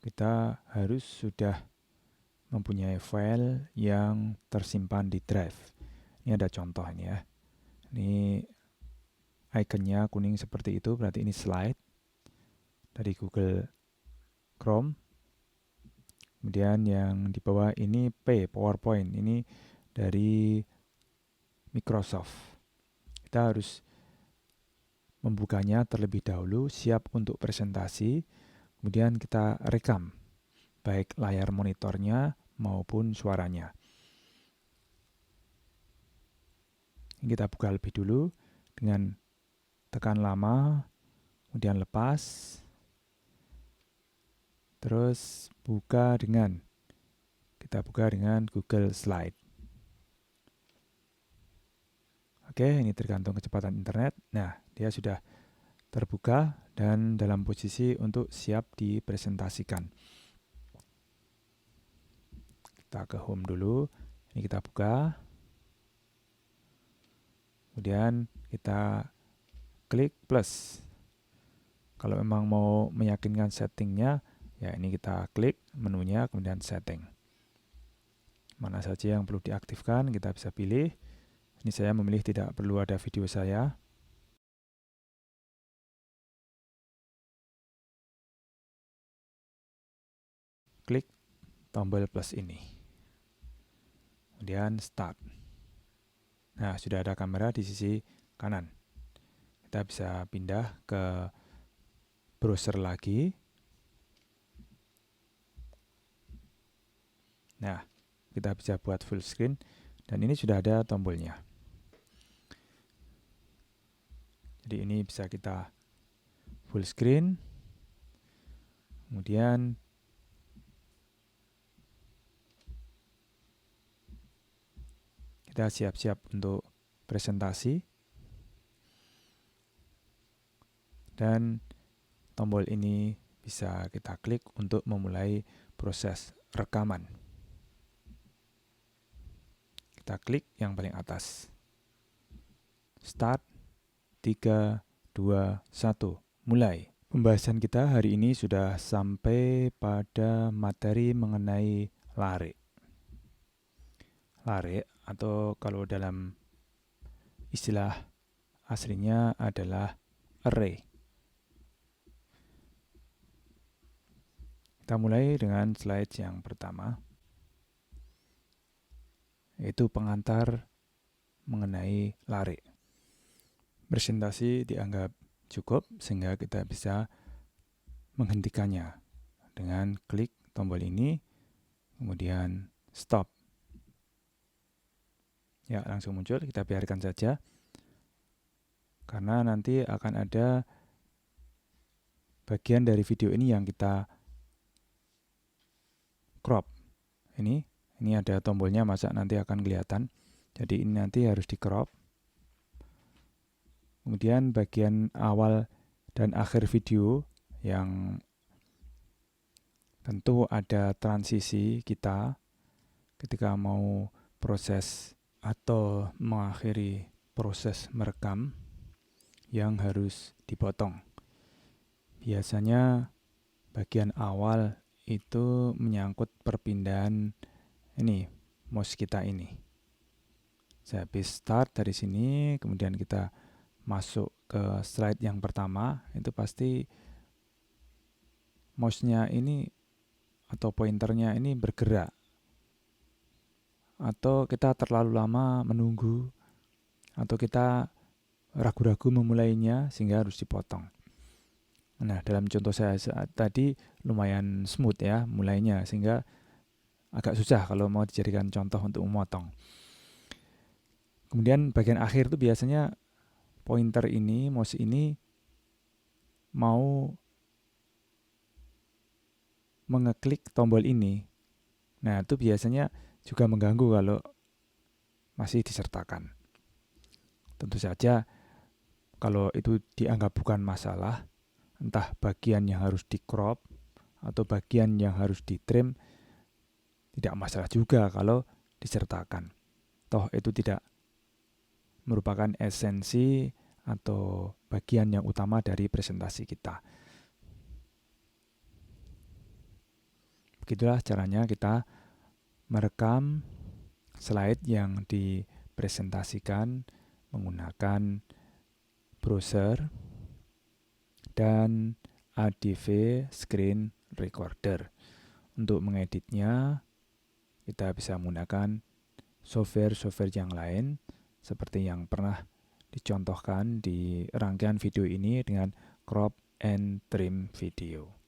kita harus sudah mempunyai file yang tersimpan di drive. Ini ada contoh ini ya. Ini ikonnya kuning seperti itu, berarti ini slide dari Google Chrome. Kemudian yang di bawah ini PowerPoint, ini dari Microsoft. Kita harus membukanya terlebih dahulu, siap untuk presentasi, kemudian kita rekam, baik layar monitornya maupun suaranya. Ini kita buka lebih dulu dengan tekan lama, kemudian lepas, terus kita buka dengan Google Slide. Oke, ini tergantung kecepatan internet. Nah, dia sudah terbuka dan dalam posisi untuk siap dipresentasikan. Kita ke home dulu. Ini kita buka. Kemudian kita klik plus. Kalau memang mau meyakinkan settingnya, ya ini kita klik menunya, kemudian setting. Mana saja yang perlu diaktifkan, kita bisa pilih. Ini saya memilih tidak perlu ada video saya. Klik tombol plus ini. Kemudian start. Nah, sudah ada kamera di sisi kanan. Kita bisa pindah ke browser lagi. Nah, kita bisa buat full screen dan ini sudah ada tombolnya. Jadi ini bisa kita full screen. Kemudian kita siap-siap untuk presentasi. Dan tombol ini bisa kita klik untuk memulai proses rekaman. Kita klik yang paling atas. Start, 3, 2, 1, mulai. Pembahasan kita hari ini sudah sampai pada materi mengenai lare. Lare atau kalau dalam istilah aslinya adalah array. Kita mulai dengan slide yang pertama, yaitu pengantar mengenai lare. Presentasi dianggap cukup sehingga kita bisa menghentikannya dengan klik tombol ini, kemudian stop. Ya, langsung muncul, kita biarkan saja. Karena nanti akan ada bagian dari video ini yang kita crop. Ini ada tombolnya, masa nanti akan kelihatan. Jadi ini nanti harus di crop. Kemudian bagian awal dan akhir video yang tentu ada transisi kita ketika mau proses atau mengakhiri proses merekam yang harus dipotong. Biasanya bagian awal itu menyangkut perpindahan mouse kita ini. Saya habis start dari sini, kemudian kita masuk ke slide yang pertama, itu pasti mouse-nya ini atau pointernya ini bergerak. Atau kita terlalu lama menunggu, atau kita ragu-ragu memulainya sehingga harus dipotong. Nah, dalam contoh saya saat tadi lumayan smooth ya mulainya, sehingga agak susah kalau mau dijadikan contoh untuk memotong. Kemudian bagian akhir itu biasanya pointer ini, mouse ini mau mengeklik tombol ini. Nah, itu biasanya juga mengganggu kalau masih disertakan. Tentu saja kalau itu dianggap bukan masalah, entah bagian yang harus di crop atau bagian yang harus di trim, tidak masalah juga kalau disertakan. Toh itu tidak merupakan esensi atau bagian yang utama dari presentasi kita. begitulah caranya kita merekam slide yang dipresentasikan menggunakan browser dan ADV Screen Recorder. Untuk mengeditnya, kita bisa menggunakan software-software yang lain seperti yang pernah dicontohkan di rangkaian video ini dengan crop and trim video.